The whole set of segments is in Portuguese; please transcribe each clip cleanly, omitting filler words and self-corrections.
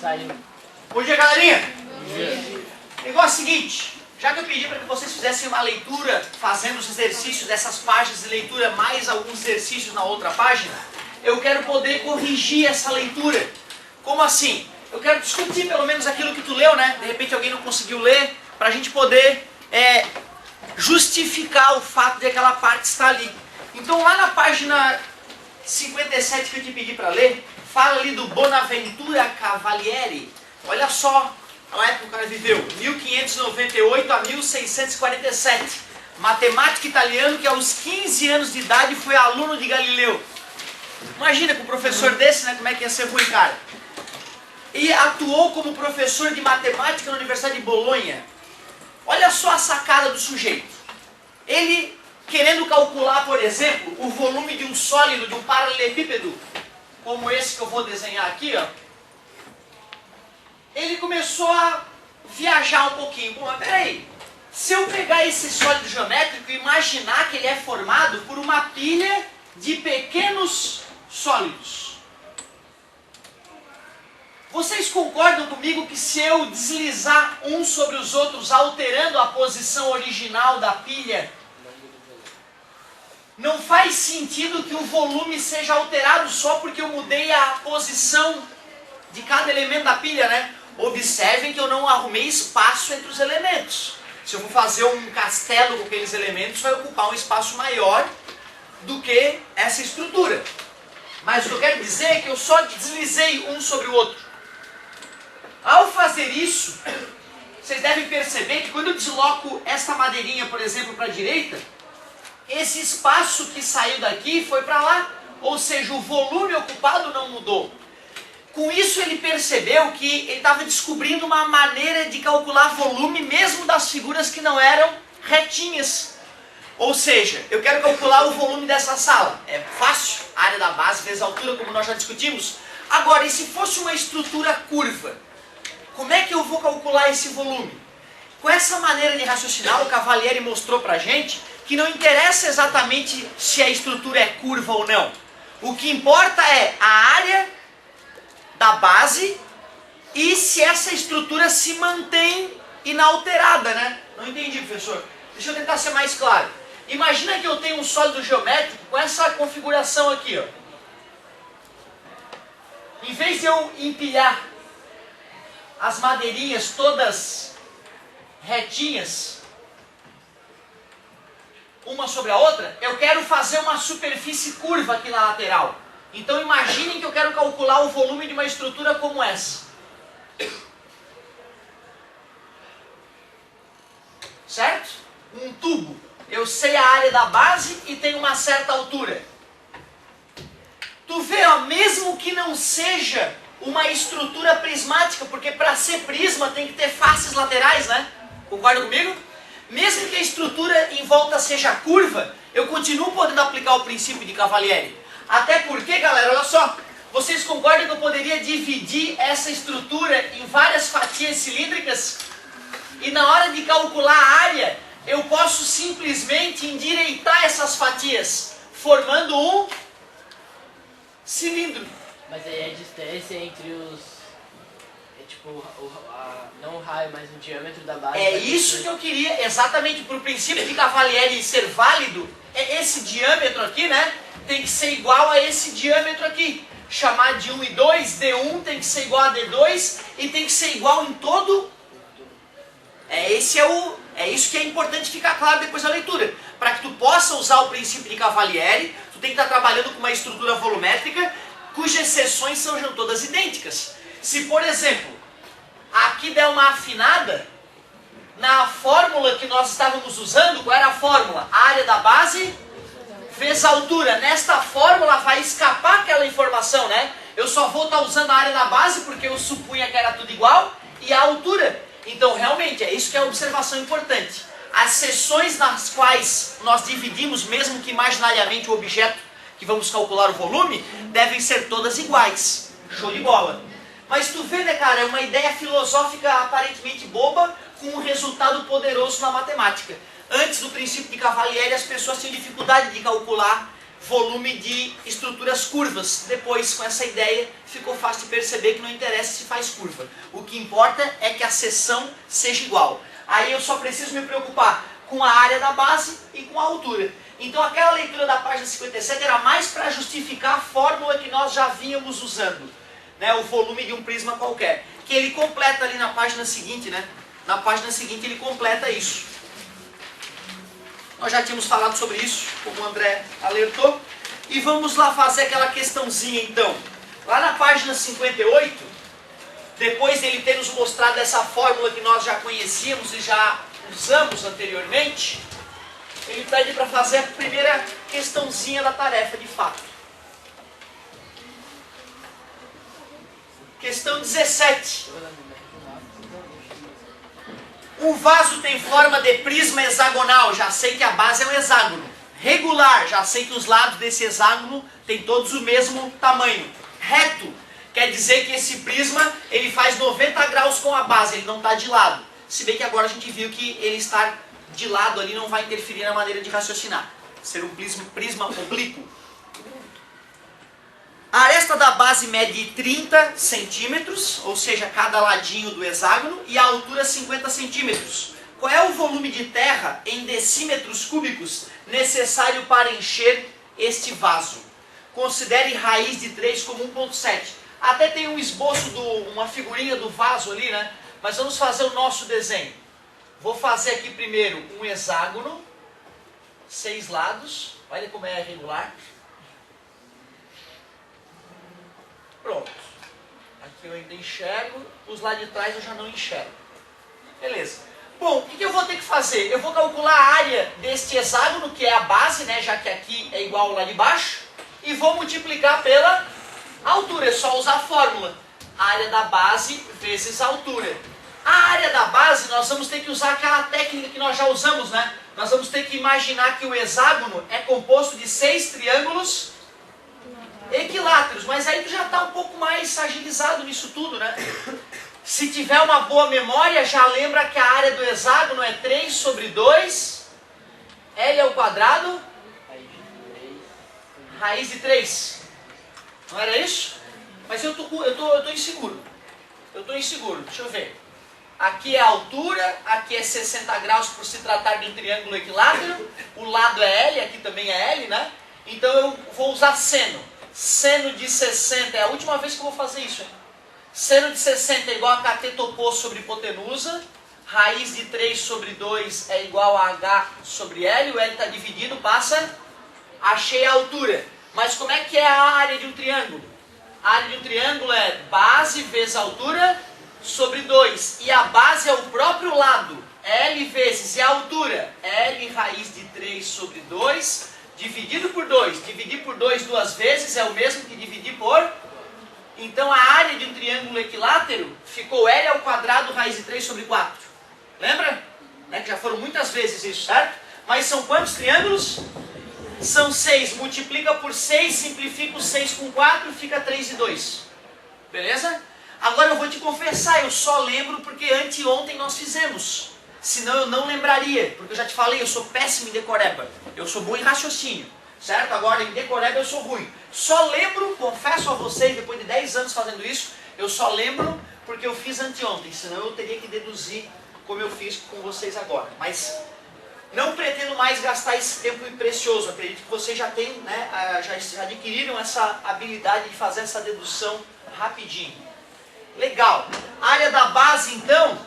Saiu. Bom dia, galerinha. Bom dia. O negócio é o seguinte, já que eu pedi para que vocês fizessem uma leitura, fazendo os exercícios dessas páginas de leitura, mais alguns exercícios na outra página, eu quero poder corrigir essa leitura. Como assim? Eu quero discutir pelo menos aquilo que tu leu, né? De repente alguém não conseguiu ler, para a gente poder justificar o fato de aquela parte estar ali. Então lá na página 57 que eu te pedi para ler, fala ali do Bonaventura Cavalieri. Olha só a época que o cara viveu, 1598 a 1647. Matemático italiano que aos 15 anos de idade foi aluno de Galileu. Imagina com um professor desse, né, como é que ia ser ruim, cara. E atuou como professor de matemática na Universidade de Bolonha. Olha só a sacada do sujeito. Ele, querendo calcular, por exemplo, o volume de um sólido, de um paralelepípedo, como esse que eu vou desenhar aqui, ó, ele começou a viajar um pouquinho. Bom, mas peraí, se eu pegar esse sólido geométrico e imaginar que ele é formado por uma pilha de pequenos sólidos, vocês concordam comigo que se eu deslizar uns sobre os outros, alterando a posição original da pilha, não faz sentido que o volume seja alterado só porque eu mudei a posição de cada elemento da pilha, né? Observem que eu não arrumei espaço entre os elementos. Se eu for fazer um castelo com aqueles elementos, vai ocupar um espaço maior do que essa estrutura. Mas o que eu quero dizer é que eu só deslizei um sobre o outro. Ao fazer isso, vocês devem perceber que quando eu desloco esta madeirinha, por exemplo, para a direita, esse espaço que saiu daqui foi para lá. Ou seja, o volume ocupado não mudou. Com isso ele percebeu que ele estava descobrindo uma maneira de calcular volume mesmo das figuras que não eram retinhas. Ou seja, eu quero calcular o volume dessa sala. É fácil, a área da base vezes a altura, como nós já discutimos. Agora, e se fosse uma estrutura curva? Como é que eu vou calcular esse volume? Com essa maneira de raciocinar, o Cavalieri mostrou pra gente que não interessa exatamente se a estrutura é curva ou não. O que importa é a área da base e se essa estrutura se mantém inalterada, né? Não entendi, professor. Deixa eu tentar ser mais claro. Imagina que eu tenho um sólido geométrico com essa configuração aqui, ó. Em vez de eu empilhar as madeirinhas todas retinhas, uma sobre a outra, eu quero fazer uma superfície curva aqui na lateral. Então imaginem que eu quero calcular o volume de uma estrutura como essa. Certo? Um tubo. Eu sei a área da base e tem uma certa altura. Tu vê, ó, mesmo que não seja uma estrutura prismática, porque para ser prisma tem que ter faces laterais, né? Concorda comigo? Mesmo que a estrutura em volta seja curva, eu continuo podendo aplicar o princípio de Cavalieri. Até porque, galera, olha só, vocês concordam que eu poderia dividir essa estrutura em várias fatias cilíndricas? E na hora de calcular a área, eu posso simplesmente endireitar essas fatias, formando um cilindro. Mas aí a distância entre os... É tipo, não o raio, mas o diâmetro da base... É isso que eu queria, exatamente, para o princípio de Cavalieri ser válido, esse diâmetro aqui, né, tem que ser igual a esse diâmetro aqui. Chamar de 1 e 2, D1 tem que ser igual a D2 e tem que ser igual em todo... É isso que é importante ficar claro depois da leitura. Para que tu possa usar o princípio de Cavalieri, tu tem que estar trabalhando com uma estrutura volumétrica cujas seções sejam todas idênticas. Se, por exemplo, aqui der uma afinada, na fórmula que nós estávamos usando, qual era a fórmula? A área da base vezes a altura. Nesta fórmula vai escapar aquela informação, né? Eu só vou estar usando a área da base porque eu supunha que era tudo igual e a altura. Então, realmente, é isso que é a observação importante. As seções nas quais nós dividimos, mesmo que imaginariamente, o objeto que vamos calcular o volume, devem ser todas iguais. Show de bola. Mas tu vê, né, cara, é uma ideia filosófica aparentemente boba com um resultado poderoso na matemática. Antes do princípio de Cavalieri, as pessoas tinham dificuldade de calcular volume de estruturas curvas. Depois, com essa ideia, ficou fácil de perceber que não interessa se faz curva. O que importa é que a seção seja igual. Aí eu só preciso me preocupar com a área da base e com a altura. Então aquela leitura da página 57 era mais para justificar a fórmula que nós já vínhamos usando, né? O volume de um prisma qualquer. Que ele completa ali na página seguinte, né? Na página seguinte ele completa isso. Nós já tínhamos falado sobre isso, como o André alertou. E vamos lá fazer aquela questãozinha então. Lá na página 58, depois dele ter nos mostrado essa fórmula que nós já conhecíamos e já usamos anteriormente, ele pede para fazer a primeira questãozinha da tarefa de fato. Questão 17. Um vaso tem forma de prisma hexagonal, já sei que a base é um hexágono. Regular, já sei que os lados desse hexágono têm todos o mesmo tamanho. Reto, quer dizer que esse prisma ele faz 90 graus com a base, ele não está de lado. Se bem que agora a gente viu que ele estar de lado ali não vai interferir na maneira de raciocinar. Ser um prisma oblíquo. A aresta da base mede 30 centímetros, ou seja, cada ladinho do hexágono, e a altura 50 centímetros. Qual é o volume de terra em decímetros cúbicos necessário para encher este vaso? Considere raiz de 3 como 1,7. Até tem um esboço, uma figurinha do vaso ali, né? Mas vamos fazer o nosso desenho. Vou fazer aqui primeiro um hexágono, 6 lados, olha como é regular. Pronto. Aqui eu ainda enxergo, os lá de trás eu já não enxergo. Beleza. Bom, o que eu vou ter que fazer? Eu vou calcular a área deste hexágono, que é a base, né, já que aqui é igual ao lá de baixo, e vou multiplicar pela altura. É só usar a fórmula. Área da base vezes a altura. A área da base, nós vamos ter que usar aquela técnica que nós já usamos, né? Nós vamos ter que imaginar que o hexágono é composto de 6 triângulos equiláteros, mas aí tu já está um pouco mais agilizado nisso tudo, né? Se tiver uma boa memória, já lembra que a área do hexágono é 3 sobre 2, L ao quadrado, raiz de 3. Não era isso? Mas eu tô inseguro. Eu estou inseguro, deixa eu ver. Aqui é a altura, aqui é 60 graus por se tratar de um triângulo equilátero, o lado é L, aqui também é L, né? Então eu vou usar seno. Seno de 60, é a última vez que eu vou fazer isso, hein? Seno de 60 é igual a cateto oposto sobre hipotenusa. Raiz de 3 sobre 2 é igual a H sobre L. O L está dividido, passa. Achei a altura. Mas como é que é a área de um triângulo? A área de um triângulo é base vezes altura sobre 2. E a base é o próprio lado. L vezes, e a altura? L raiz de 3 sobre 2. Dividido por 2. Dividir por 2 duas vezes é o mesmo que dividir por... Então a área de um triângulo equilátero ficou L ao quadrado raiz de 3 sobre 4. Lembra? Né? Que já foram muitas vezes isso, certo? Mas são quantos triângulos? São 6. Multiplica por 6, simplifica o 6 com 4, fica 3 e 2. Beleza? Agora eu vou te confessar, eu só lembro porque anteontem nós fizemos. Senão eu não lembraria, porque eu já te falei, eu sou péssimo em decoreba. Eu sou bom em raciocínio, certo? Agora em decoreba eu sou ruim. Só lembro, confesso a vocês, depois de 10 anos fazendo isso, eu só lembro porque eu fiz anteontem, senão eu teria que deduzir como eu fiz com vocês agora. Mas não pretendo mais gastar esse tempo precioso. Acredito que vocês já têm, né, já adquiriram essa habilidade de fazer essa dedução rapidinho. Legal. A área da base, então,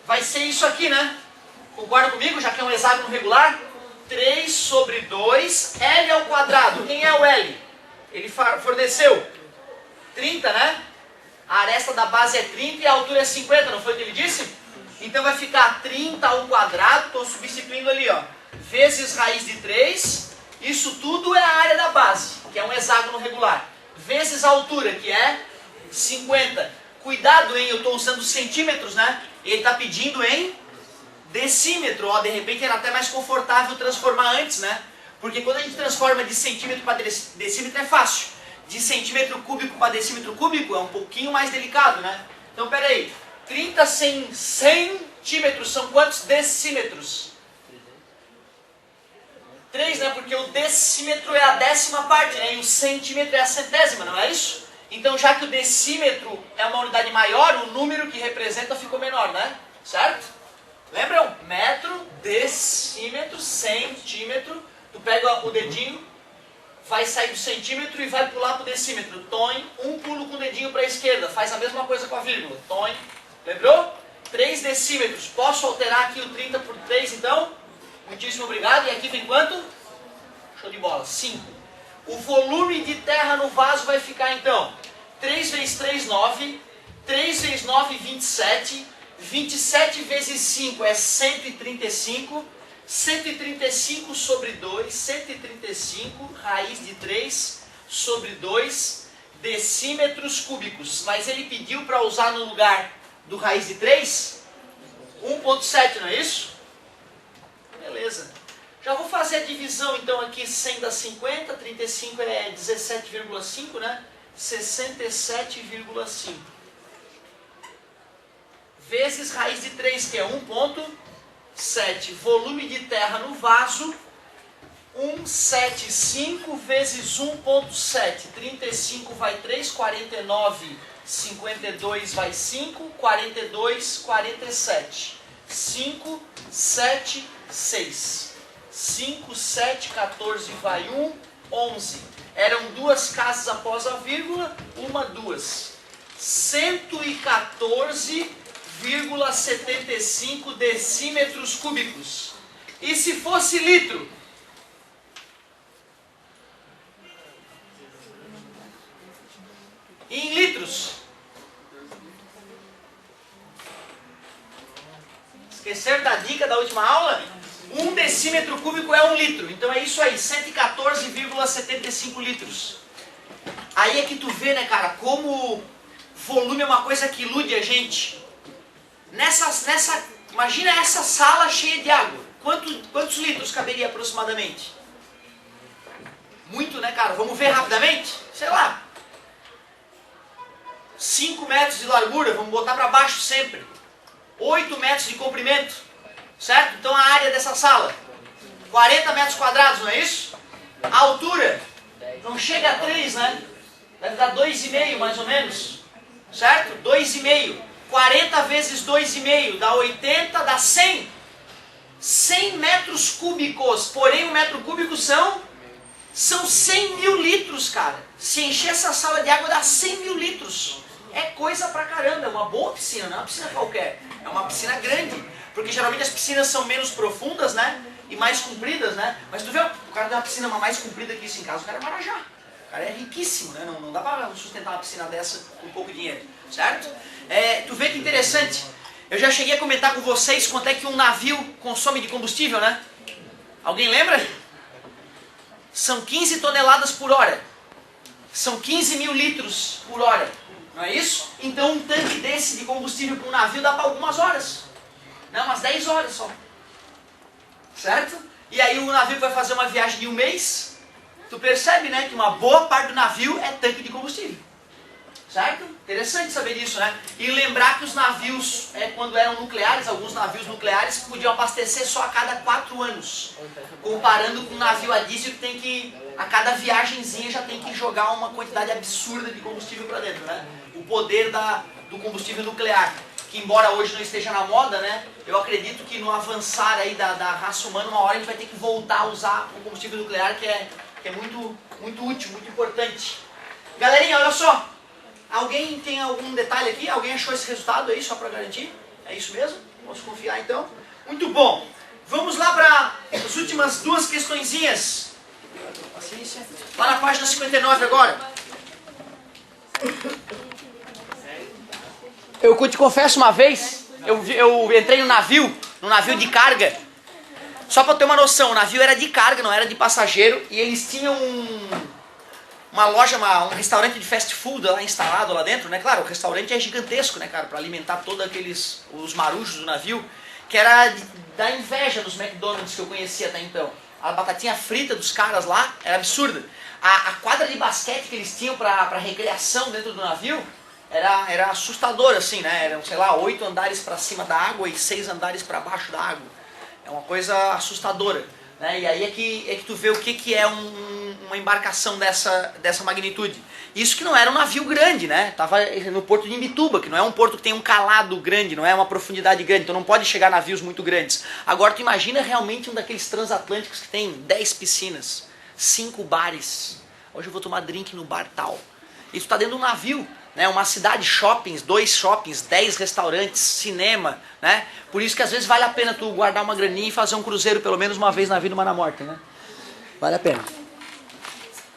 vai ser isso aqui, né? Concorda comigo, já que é um hexágono regular? 3 sobre 2, L ao quadrado. Quem é o L? Ele forneceu 30, né? A aresta da base é 30 e a altura é 50, não foi o que ele disse? Então vai ficar 30 ao quadrado, estou substituindo ali, ó, vezes raiz de 3. Isso tudo é a área da base, que é um hexágono regular. Vezes a altura, que é 50. Cuidado, hein? Eu estou usando centímetros, né? Ele está pedindo em decímetro. Ó, de repente era até mais confortável transformar antes, né? Porque quando a gente transforma de centímetro para decímetro é fácil. De centímetro cúbico para decímetro cúbico é um pouquinho mais delicado, né? Então, peraí. 30 centímetros são quantos decímetros? 3, né? Porque o decímetro é a 10ª parte, né? E o centímetro é a 100ª, não é isso? Então, já que o decímetro é uma unidade maior, o número que representa ficou menor, né? Certo? Lembram? Metro, decímetro, centímetro. Tu pega o dedinho, vai sair do centímetro e vai pular para o decímetro. Toim, um pulo com o dedinho para a esquerda. Faz a mesma coisa com a vírgula. Toim. Lembrou? 3 decímetros. Posso alterar aqui o 30 por 3, então? Muitíssimo obrigado. E aqui vem quanto? Show de bola. 5. O volume de terra no vaso vai ficar, então, 3 vezes 3, 9. 3 vezes 9, 27. 27 vezes 5 é 135. 135 sobre 2, 135, raiz de 3 sobre 2 decímetros cúbicos. Mas ele pediu para usar no lugar do raiz de 3, 1,7, não é isso? Beleza. Já vou fazer a divisão então aqui, 100 dá 50, 35 é 17,5, né? 67,5. Vezes raiz de 3, que é 1,7. Volume de terra no vaso, 175 vezes 1,7. 35 vai 3, 49, 52 vai 5, 42, 47. 5, 7, 6. 5, 7, 14 vai 1, 11. Eram 2 casas após a vírgula, 2. 114,75 decímetros cúbicos. E se fosse litro? Em litros? Esqueceram da dica da última aula? 1 decímetro cúbico é 1 litro. Então é isso aí, 114,75 litros. Aí é que tu vê, né, cara, como volume é uma coisa que ilude a gente. Imagina essa sala cheia de água. Quantos litros caberia aproximadamente? Muito, né, cara? Vamos ver rapidamente? Sei lá. 5 metros de largura, vamos botar para baixo sempre. 8 metros de comprimento. Certo? Então a área dessa sala, 40 metros quadrados, não é isso? A altura, não chega a 3, né? Deve dar 2,5 mais ou menos. Certo? 2,5. 40 vezes 2,5 dá 80, dá 100. 100 metros cúbicos. Porém, um metro cúbico são 100 mil litros, cara. Se encher essa sala de água dá 100 mil litros. É coisa pra caramba. É uma boa piscina, não é uma piscina qualquer. É uma piscina grande. Porque geralmente as piscinas são menos profundas, né? E mais compridas, né? Mas tu vê, o cara tem uma piscina mais comprida que isso em casa, o cara é marajá. O cara é riquíssimo, né? Não dá pra sustentar uma piscina dessa com pouco dinheiro, certo? Tu vê que interessante. Eu já cheguei a comentar com vocês quanto é que um navio consome de combustível, né? Alguém lembra? São 15 toneladas por hora. São 15 mil litros por hora. Não é isso? Então um tanque desse de combustível para um navio dá para algumas horas. Não, umas 10 horas só. Certo? E aí o navio vai fazer uma viagem de 1 mês. Tu percebe, né, que uma boa parte do navio é tanque de combustível. Certo? Interessante saber disso, né? E lembrar que os navios, quando eram nucleares, alguns navios nucleares podiam abastecer só a cada 4 anos. Comparando com um navio a diesel que tem que, a cada viagenzinha já tem que jogar uma quantidade absurda de combustível para dentro, né? O poder do combustível nuclear. Que embora hoje não esteja na moda, né? Eu acredito que no avançar aí da raça humana, uma hora a gente vai ter que voltar a usar o combustível nuclear, que é muito, muito útil, muito importante. Galerinha, olha só. Alguém tem algum detalhe aqui? Alguém achou esse resultado aí, só para garantir? É isso mesmo? Posso confiar então? Muito bom. Vamos lá para as últimas 2 questõezinhas. Paciência. Lá na página 59 agora. Eu te confesso uma vez, eu entrei no navio de carga. Só para ter uma noção, o navio era de carga, não era de passageiro. E eles tinham uma loja, um restaurante de fast food lá instalado lá dentro, né? Claro, o restaurante é gigantesco, né, cara? Para alimentar todos os marujos do navio. Que era da inveja dos McDonald's que eu conhecia até então. A batatinha frita dos caras lá era absurda. A quadra de basquete que eles tinham para recreação dentro do navio era assustador, assim, né? Eram, sei lá, 8 andares para cima da água e 6 andares para baixo da água. É uma coisa assustadora. Né? E aí é que tu vê o que é uma embarcação dessa magnitude. Isso que não era um navio grande, né? Tava no porto de Imbituba, que não é um porto que tem um calado grande, não é uma profundidade grande, então não pode chegar navios muito grandes. Agora tu imagina realmente um daqueles transatlânticos que tem 10 piscinas, 5 bares. Hoje eu vou tomar drink no bar tal. Isso tá dentro de um navio, né? Uma cidade, shoppings, 2 shoppings, 10 restaurantes, cinema, né? Por isso que às vezes vale a pena tu guardar uma graninha e fazer um cruzeiro pelo menos uma vez na vida, uma na morte, né? Vale a pena.